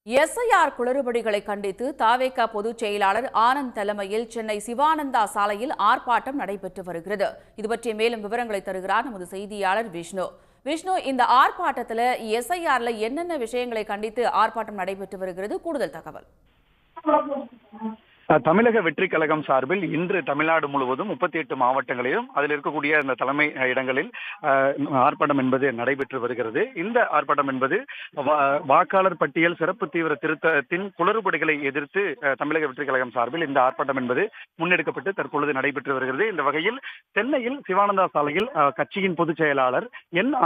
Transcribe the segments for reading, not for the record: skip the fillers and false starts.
SIR குளறுபடிகளை கண்டித்து தாவேகா பொதுச் செயலாளர் ஆனந்த் தலைமையில் சென்னை சிவானந்தா சாலையில் ஆர்ப்பாட்டம் நடைபெற்று வருகிறது. இதுபற்றிய மேலும் விவரங்களை தருகிறார் நமது செய்தியாளர் விஷ்ணு. விஷ்ணு, இந்த ஆர்ப்பாட்டத்தில் எஸ்ஐஆர்ல என்னென்ன விஷயங்களை கண்டித்து ஆர்ப்பாட்டம் நடைபெற்று வருகிறது? கூடுதல் தகவல். தமிழக வெற்றி கழகம் சார்பில் இன்று தமிழ்நாடு முழுவதும் 38 மாவட்டங்களிலும் அதில் இருக்கக்கூடிய இந்த தலைமை இடங்களில் ஆர்ப்பாட்டம் என்பது நடைபெற்று வருகிறது. இந்த ஆர்ப்பாட்டம் என்பது வாக்காளர் பட்டியல் சிறப்பு தீவிர திருத்தத்தின் குளறுபடிகளை எதிர்த்து தமிழக வெற்றி கழகம் சார்பில் இந்த ஆர்ப்பாட்டம் என்பது முன்னெடுக்கப்பட்டு தற்பொழுது நடைபெற்று வருகிறது. இந்த வகையில் சென்னையில் சிவானந்தா சாலையில் கட்சியின் பொதுச் செயலாளர்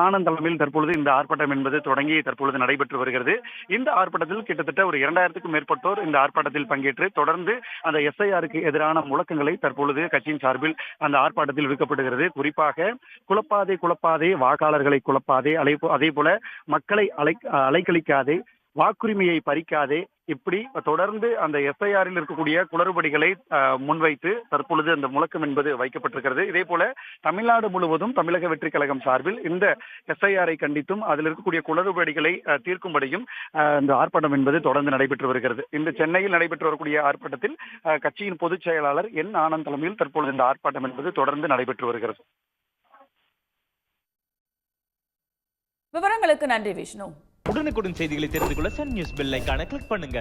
ஆனந்த் தலைமையில் தற்பொழுது இந்த ஆர்ப்பாட்டம் என்பது தொடங்கி தற்பொழுது நடைபெற்று வருகிறது. இந்த ஆர்ப்பாட்டத்தில் கிட்டத்தட்ட ஒரு 2000க்கும் மேற்பட்டோர் இந்த ஆர்ப்பாட்டத்தில் பங்கேற்று தொடர்ந்து அந்த எஸ்ஐஆருக்கு எதிரான முழக்கங்களை தற்பொழுது கட்சியின் சார்பில் அந்த ஆர்ப்பாட்டத்தில் விடுக்கப்படுகிறது. குறிப்பாக குழப்பாதே வாக்காளர்களை குழப்பாதே, அதே போல மக்களை அலைக்கழிக்காதே, வாக்குரிமையை பறிக்காதே, இப்படி தொடர்ந்து அந்த எஸ்ஐஆரில் இருக்கக்கூடிய குளறுபடிகளை முன்வைத்து தற்பொழுது அந்த முழக்கம் என்பது வைக்கப்பட்டிருக்கிறது. இதே போல தமிழ்நாடு முழுவதும் தமிழக வெற்றி கழகம் சார்பில் இந்த எஸ்ஐஆரை கண்டித்தும் அதில் இருக்கக்கூடிய குளறுபடிகளை தீர்க்கும்படியும் இந்த ஆர்ப்பாட்டம் என்பது தொடர்ந்து நடைபெற்று வருகிறது. இந்த சென்னையில் நடைபெற்று வரக்கூடிய ஆர்ப்பாட்டத்தில் கட்சியின் பொதுச் செயலாளர் ஆனந்த் தலைமையில் தற்பொழுது இந்த ஆர்ப்பாட்டம் என்பது தொடர்ந்து நடைபெற்று வருகிறது. விவரங்களுக்கு நன்றி விஷ்ணு. உடனுக்குடன் செய்திகளை தெரிந்து கொள்ள சன் நியூஸ் பெல் ஐகானை கிளிக் பண்ணுங்க.